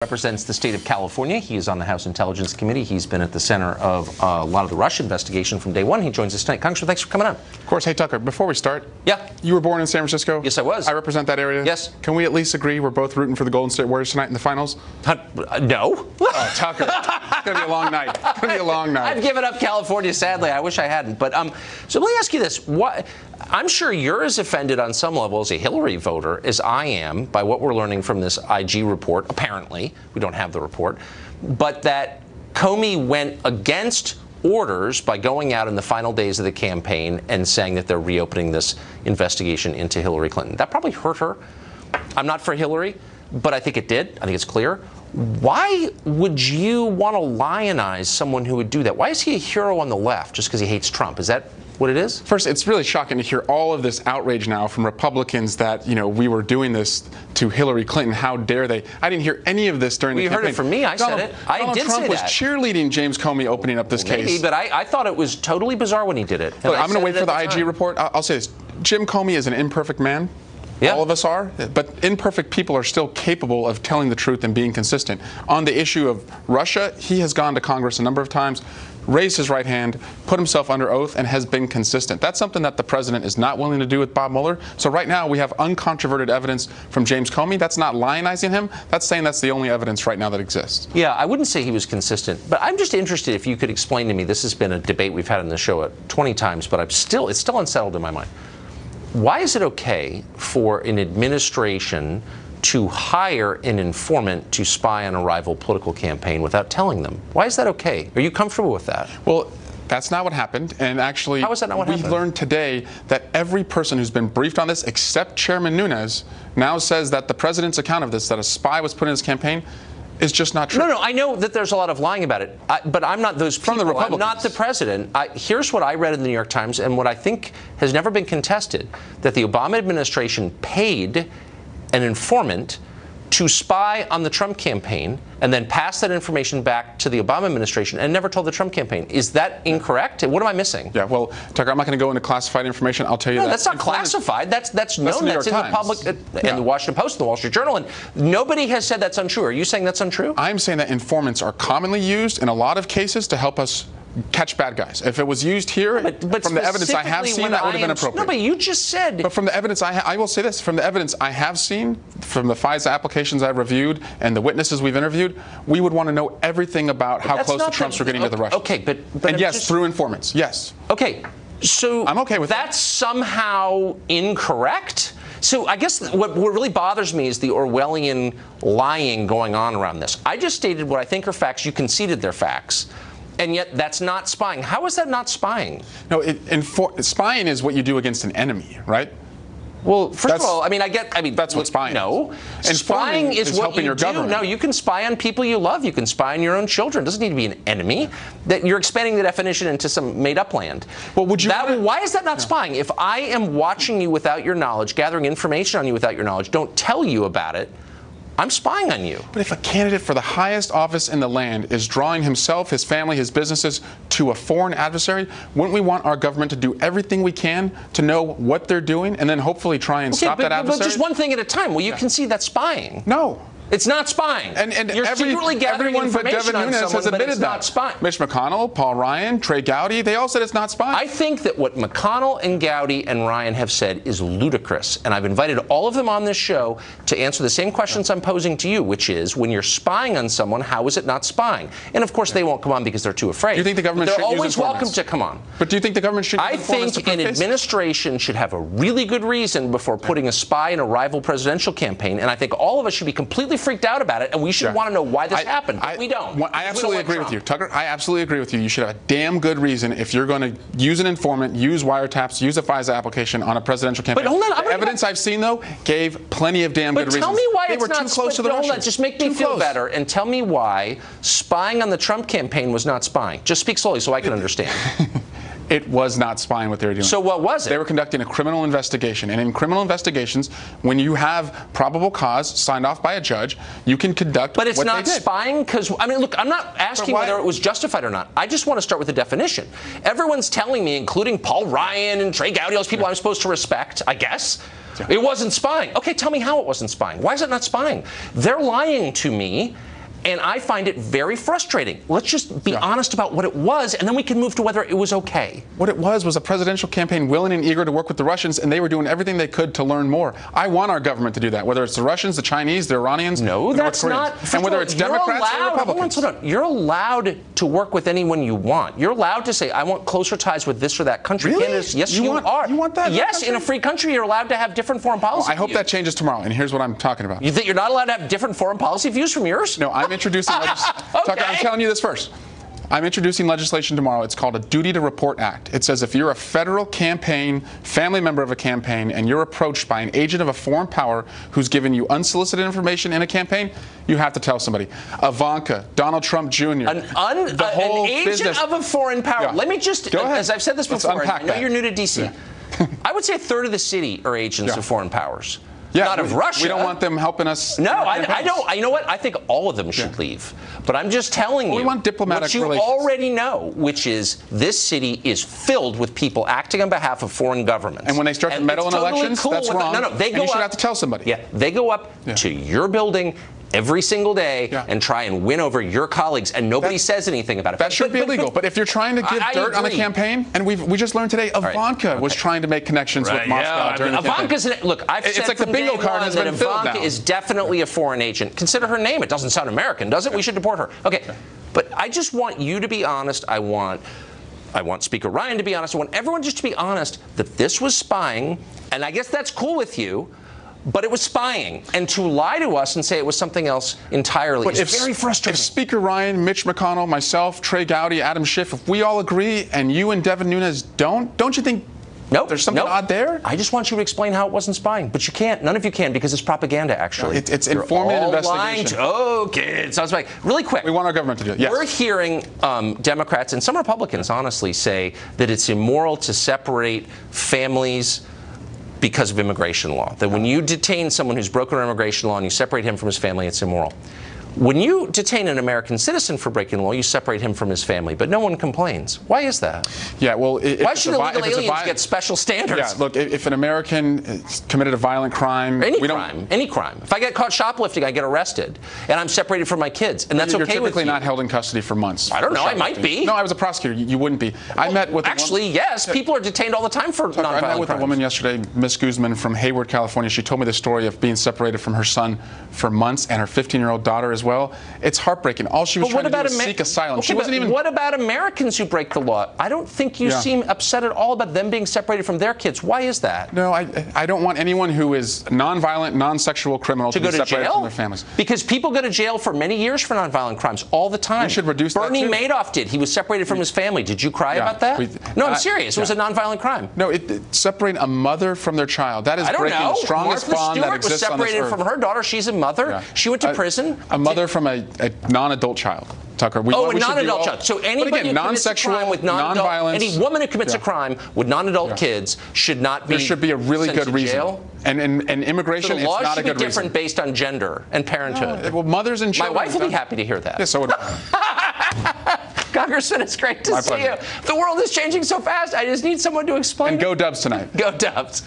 Represents the state of California. He is on the House Intelligence Committee. He's been at the center of a lot of the Russia investigation from day one. He joins us tonight. Congressman, thanks for coming on. Of course. Hey, Tucker, before we start, yeah, you were born in San Francisco? Yes, I was. I represent that area? Yes. Can we at least agree we're both rooting for the Golden State Warriors tonight in the finals? No. Oh, Tucker, it's going to be a long night. It's going to be a long night. I've given up California, sadly. I wish I hadn't. But so let me ask you this. I'm sure you're as offended on some level as a Hillary voter as I am by what we're learning from this IG report, apparently. We don't have the report. But that Comey went against orders by going out in the final days of the campaign and saying that they're reopening this investigation into Hillary Clinton. That probably hurt her. I'm not for Hillary, but I think it did. I think it's clear. Why would you want to lionize someone who would do that? Why is he a hero on the left just because he hates Trump? Is that what it is? First, it's really shocking to hear all of this outrage now from Republicans that, we were doing this to Hillary Clinton. How dare they? I didn't hear any of this during the campaign. You heard it from me. I said it. I Donald did Trump say that. was cheerleading James Comey opening up this case. Maybe, but I thought it was totally bizarre when he did it. Look, I'm going to wait for the IG report. I'll say this. Jim Comey is an imperfect man. Yeah. All of us are, but imperfect people are still capable of telling the truth and being consistent. On the issue of Russia, he has gone to Congress a number of times, raised his right hand, put himself under oath, and has been consistent. That's something that the president is not willing to do with Bob Mueller. So right now we have uncontroverted evidence from James Comey. That's not lionizing him. That's saying that's the only evidence right now that exists. Yeah, I wouldn't say he was consistent, but I'm just interested if you could explain to me, this has been a debate we've had on the show 20 times, but it's still unsettled in my mind. Why is it okay for an administration to hire an informant to spy on a rival political campaign without telling them? Why is that okay? Are you comfortable with that? Well, that's not what happened. And actually, how is that not what happened? We learned today that every person who's been briefed on this, except Chairman Nunes, now says that the president's account of this, that a spy was put in his campaign, is just not true. No, I know that there's a lot of lying about it, but I'm not those people. From the Republicans. I'm not the president. Here's what I read in the New York Times, and what I think has never been contested, that the Obama administration paid an informant to spy on the Trump campaign and then pass that information back to the Obama administration and never told the Trump campaign. Is that incorrect? What am I missing? Yeah, well, Tucker, I'm not going to go into classified information. I'll tell you that. No, that's not classified. That's known. That's in the public, and the Washington Post and the Wall Street Journal, and nobody has said that's untrue. Are you saying that's untrue? I'm saying that informants are commonly used in a lot of cases to help us catch bad guys. If it was used here, but from the evidence I have seen, that would have been appropriate. No, but you just said. But from the evidence I will say this, from the evidence I have seen, from the FISA applications I've reviewed, and the witnesses we've interviewed, we would want to know everything about how close the Trumps were getting to the Russians. Okay, but and yes, through informants, yes. Okay, so I'm okay with that's somehow incorrect? So I guess what really bothers me is the Orwellian lying going on around this. I just stated what I think are facts. You conceded they're facts. And yet that's not spying. How is that not spying? No, spying is what you do against an enemy, right? Well, first of all, that's what spying is. No. And spying is what helping you your do. government. No, you can spy on people you love. You can spy on your own children. It doesn't need to be an enemy. That you're expanding the definition into some made-up land. Well, would you? Why is that not spying? If I am watching you without your knowledge, gathering information on you without your knowledge, don't tell you about it, I'm spying on you. But if a candidate for the highest office in the land is drawing himself, his family, his businesses to a foreign adversary, wouldn't we want our government to do everything we can to know what they're doing and then hopefully try and stop that adversary? But just one thing at a time. Well, you can see that's spying. No. It's not spying. And you're secretly gathering information on someone, has admitted but it's not spying. Mitch McConnell, Paul Ryan, Trey Gowdy, they all said it's not spying. I think that what McConnell and Gowdy and Ryan have said is ludicrous. And I've invited all of them on this show to answer the same questions I'm posing to you, which is, when you're spying on someone, how is it not spying? And of course, they won't come on because they're too afraid. Do you think the government should use informants? They're always welcome to come on. But do you think the government should use informants to prove cases? I think an administration should have a really good reason before putting a spy in a rival presidential campaign. And I think all of us should be completely freaked out about it. And we should want to know why this happened, but we don't. I absolutely agree with you, Tucker. I absolutely agree with you. You should have a damn good reason if you're going to use an informant, use wiretaps, use a FISA application on a presidential campaign. But hold on, the evidence I've seen, though, gave plenty of damn good reasons. But tell me why they it's were not too close to the Russians. Hold on, just make me feel better and tell me why spying on the Trump campaign was not spying. Just speak slowly so I can understand. It was not spying what they were doing. So what was it? They were conducting a criminal investigation. And in criminal investigations, when you have probable cause signed off by a judge, you can conduct what they did. But it's not spying because, I mean, look, I'm not asking whether it was justified or not. I just want to start with the definition. Everyone's telling me, including Paul Ryan and Trey Gowdy, those people I'm supposed to respect, I guess, it wasn't spying. Okay, tell me how it wasn't spying. Why is it not spying? They're lying to me, And I find it very frustrating. Let's just be honest about what it was, and then we can move to whether it was okay. What it was a presidential campaign willing and eager to work with the Russians, and they were doing everything they could to learn more. I want our government to do that, whether it's the Russians, the Chinese, the Iranians, no, the that's North Koreans. not. And whether it's Democrats or Republicans. Hold on. You're allowed to work with anyone you want. You're allowed to say, I want closer ties with this or that country. Really? Yes, you are. You want that? Yes, in a free country, you're allowed to have different foreign policy I hope that changes tomorrow, and here's what I'm talking about. You think you're not allowed to have different foreign policy views from yours? No, I'm introducing Okay. I'm telling you this first. I'm introducing legislation tomorrow. It's called a Duty to Report Act. It says if you're a federal campaign, family member of a campaign, and you're approached by an agent of a foreign power who's given you unsolicited information in a campaign, you have to tell somebody. Ivanka, Donald Trump Jr., an agent business. Of a foreign power. Yeah. Let me just, Go ahead. as I've said this before, I know you're new to D.C. Yeah. I would say a third of the city are agents of foreign powers. Yeah, not of Russia. We don't want them helping us. No, I don't. You know what? I think all of them should leave. But I'm just telling you we want diplomatic what you relations. already know, which is this city is filled with people acting on behalf of foreign governments. And when they start to meddle in elections, that's wrong. No, they go and you should up, have to tell somebody. Yeah, they go up to your building every single day and try and win over your colleagues, and nobody says anything about it. That should be illegal. But if you're trying to give dirt on a campaign, and we just learned today, Ivanka was trying to make connections with Moscow during the campaign. Ivanka's look, I've said like the bingo card has been filled now. Ivanka is definitely a foreign agent. Consider her name. It doesn't sound American, does it? We should deport her. Okay, but I just want you to be honest. I want Speaker Ryan to be honest. I want everyone just to be honest that this was spying, and I guess that's cool with you. But it was spying, and to lie to us and say it was something else entirely is very frustrating. If Speaker Ryan, Mitch McConnell, myself, Trey Gowdy, Adam Schiff, if we all agree, and you and Devin Nunes don't you think there's something odd there? I just want you to explain how it wasn't spying, but you can't. None of you can because it's propaganda. Actually, it's informative investigation. Okay, sounds like really quick. We want our government to do it. Yes. We're hearing Democrats and some Republicans, honestly, say that it's immoral to separate families because of immigration law. That when you detain someone who's broken our immigration law and you separate him from his family, it's immoral. When you detain an American citizen for breaking the law, you separate him from his family, but no one complains. Why is that? Yeah, well, why should illegal aliens get special standards? Yeah, look, if an American committed a violent crime, any crime. If I get caught shoplifting, I get arrested, and I'm separated from my kids, and that's okay with you. You're typically not held in custody for months. I don't know. I might be. No, I was a prosecutor. You wouldn't be. I met with yes, people are detained all the time for nonviolent crimes. I met with a woman yesterday, Miss Guzman from Hayward, California. She told me the story of being separated from her son for months and her 15-year-old daughter as well. It's heartbreaking. All she was trying to do was seek asylum. She wasn't even. What about Americans who break the law? I don't think you seem upset at all about them being separated from their kids. Why is that? No, I don't want anyone who is nonviolent, non-sexual criminal to be separated from their families. Because people go to jail for many years for nonviolent crimes all the time. We should reduce that Bernie too. Madoff did. He was separated from his family. Did you cry about that? No, I'm serious. It was a nonviolent crime. No, separating a mother from their child. That is breaking the strongest bond that exists on this earth. Martha Stewart was separated from her daughter. She's a mother. Yeah. She went to prison. A mother from a non-adult child. Tucker. A non-adult child. So anybody who commits a crime with non-adult, any woman who commits a crime with non-adult kids should not be. There should be a really good reason. Jail. And immigration, so the law it's not a good reason. should be different based on gender and parenthood. No, well, mothers and children. My wife will be happy to hear that. Yeah, so would I. Congressman, it's great to see you. The world is changing so fast. I just need someone to explain. And go Dubs tonight. Go Dubs.